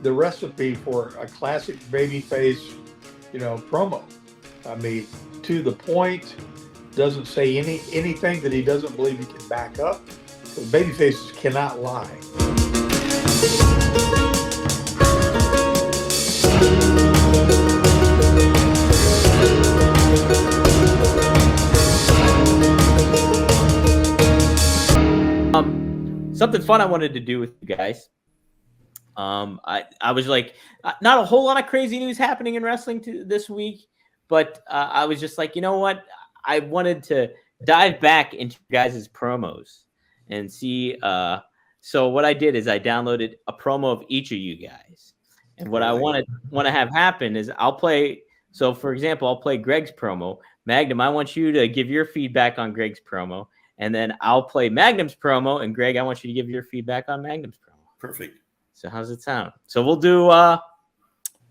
the recipe for a classic babyface, promo. I mean, to the point, doesn't say anything that he doesn't believe he can back up. Because babyfaces cannot lie. Something fun I wanted to do with you guys. I was like, not a whole lot of crazy news happening in wrestling this week, but I was just like, you know what? I wanted to dive back into your guys' promos and see. So what I did is I downloaded a promo of each of you guys, and what I want to have happen is I'll play. So for example, I'll play Greg's promo. Magnum, I want you to give your feedback on Greg's promo. And then I'll play Magnum's promo, and Greg, I want you to give your feedback on Magnum's promo. Perfect. So how's it sound? So we'll do.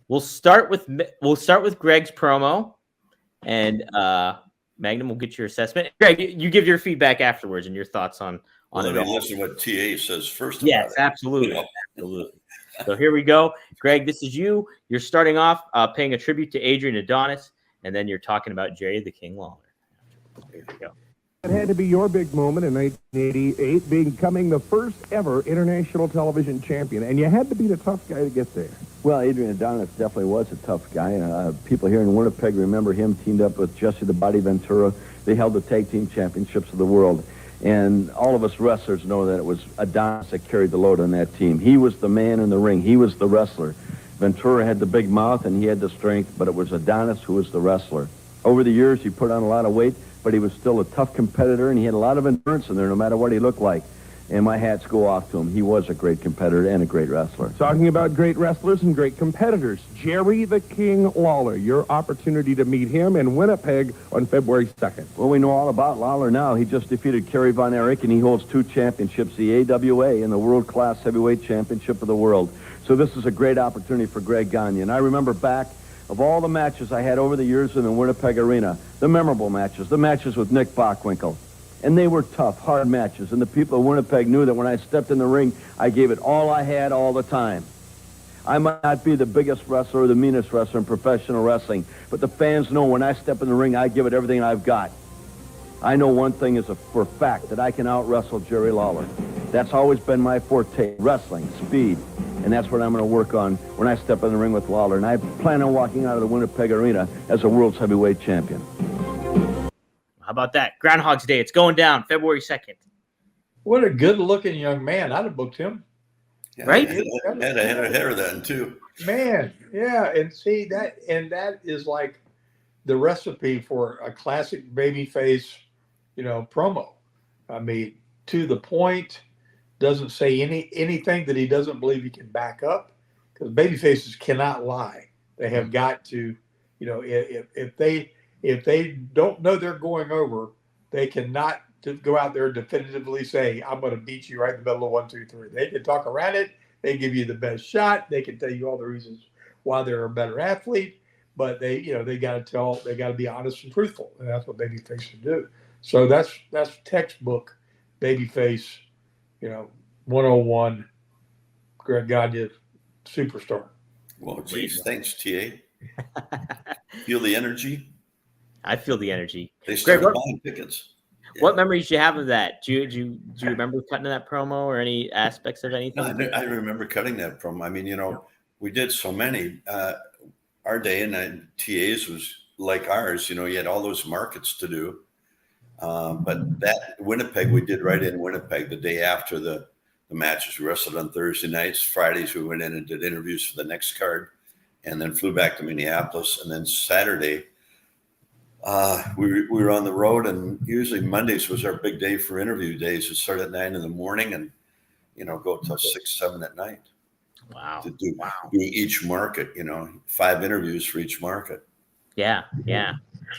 We'll start with Greg's promo, and Magnum will get your assessment. Greg, you give your feedback afterwards and your thoughts on it all. Listen to what TA says first. Yes, absolutely, absolutely. So here we go, Greg. This is you. You're starting off paying a tribute to Adrian Adonis, and then you're talking about Jerry the King Lawler. Here we go. It had to be your big moment in 1988, becoming the first ever international television champion, and you had to be the tough guy to get there. Well, Adrian Adonis definitely was a tough guy. People here in Winnipeg remember him teamed up with Jesse the Body Ventura. They held the tag team championships of the world, and all of us wrestlers know that it was Adonis that carried the load on that team. He was the man in the ring. He was the wrestler. Ventura had the big mouth, and he had the strength, but it was Adonis who was the wrestler. Over the years, he put on a lot of weight, but he was still a tough competitor, and he had a lot of endurance in there no matter what he looked like. And my hats go off to him. He was a great competitor and a great wrestler. Talking about great wrestlers and great competitors, Jerry the King Lawler, your opportunity to meet him in Winnipeg on February 2nd. Well, we know all about Lawler now. He just defeated Kerry Von Erich, and he holds 2 championships, the AWA and the World Class Heavyweight Championship of the World. So this is a great opportunity for Greg Gagne. And I remember back of all the matches I had over the years in the Winnipeg Arena, the memorable matches, the matches with Nick Bockwinkel. And they were tough, hard matches. And the people of Winnipeg knew that when I stepped in the ring, I gave it all I had all the time. I might not be the biggest wrestler or the meanest wrestler in professional wrestling, but the fans know when I step in the ring, I give it everything I've got. I know one thing is for a fact, that I can out-wrestle Jerry Lawler. That's always been my forte, wrestling, speed. And that's what I'm going to work on when I step in the ring with Lawler. And I plan on walking out of the Winnipeg Arena as a world's heavyweight champion. How about that? Groundhog's Day. It's going down February 2nd. What a good-looking young man. I'd have booked him. Yeah, right? Had a hair then, too. Man, yeah. And see, that is like the recipe for a classic babyface, promo. I mean, to the point, doesn't say anything that he doesn't believe he can back up, because babyfaces cannot lie. They have got to, if they don't know they're going over, they cannot go out there and definitively say, I'm going to beat you right in the middle of 1, 2, 3. They can talk around it. They give you the best shot. They can tell you all the reasons why they're a better athlete, but they got to be honest and truthful. And that's what babyfaces do. So that's textbook babyface, 101, Greg Gagne, superstar. Well, geez, thanks, TA. Feel the energy? I feel the energy. They started buying tickets. Yeah. What memories do you have of that? Do you remember cutting that promo or any aspects of anything? No, I remember cutting that promo. I mean, we did so many. Our day and TA's was like ours. You had all those markets to do. But that Winnipeg, we did right in Winnipeg the day after the matches. We wrestled on Thursday nights. Fridays, we went in and did interviews for the next card and then flew back to Minneapolis. And then Saturday, we were on the road, and usually Mondays was our big day for interview days. It started at 9 a.m. and, go till 6, 7 at night. Wow. To do each market, 5 interviews for each market. Yeah.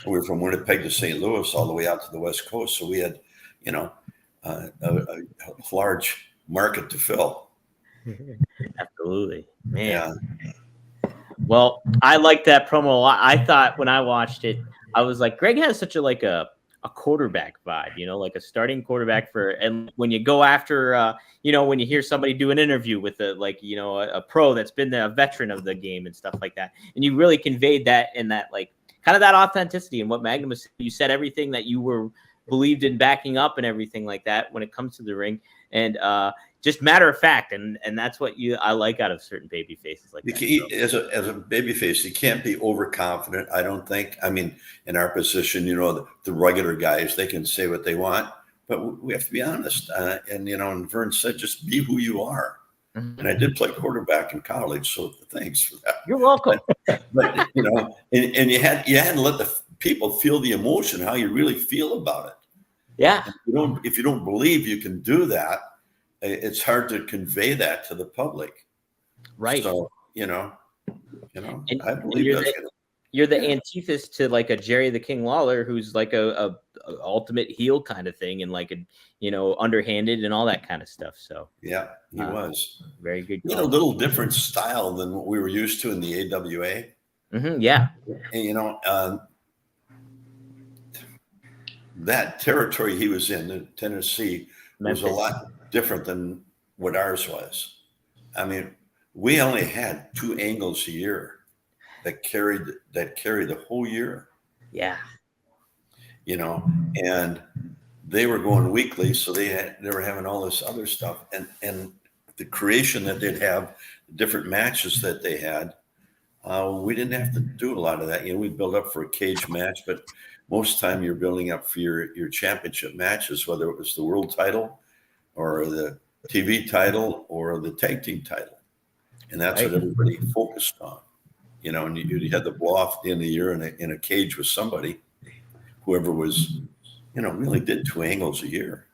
We were from Winnipeg to St. Louis all the way out to the West Coast. So we had, a large market to fill. Absolutely. Man. Yeah. Well, I liked that promo a lot. I thought when I watched it, I was like, Greg has such a a quarterback vibe, like a starting quarterback and when you go after, when you hear somebody do an interview with a pro that's been a veteran of the game and stuff like that, and you really conveyed that in that like kind of that authenticity and what Magnum was. You said everything that you were believed in backing up and everything like that when it comes to the ring, and just matter of fact, and that's what I like out of certain baby faces like that. As a baby face, you can't be overconfident, I don't think. I mean, in our position, the regular guys, they can say what they want, but we have to be honest. And Vern said, just be who you are. Mm-hmm. And I did play quarterback in college, so thanks for that. You're welcome. But and you had to let the people feel the emotion, how you really feel about it. Yeah. If you don't believe you can do that, it's hard to convey that to the public. Right. So, and I believe you're the antithesis to like a Jerry the King Lawler, who's like a ultimate heel kind of thing, and like underhanded and all that kind of stuff. So yeah, he was very good. A little different style than what we were used to in the AWA. Mm-hmm, yeah. And that territory he was in Tennessee, was a lot different than what ours was. I mean, we only had 2 angles a year that carried the whole year. Yeah. And they were going weekly, so they were having all this other stuff, and the creation that they'd have, different matches that they had, we didn't have to do a lot of that. We'd build up for a cage match, but most of the time you're building up for your championship matches, whether it was the world title or the TV title or the tag team title. And that's what everybody focused on, and you had the blow off at the end of the year in a cage with somebody, whoever was, really did 2 angles a year.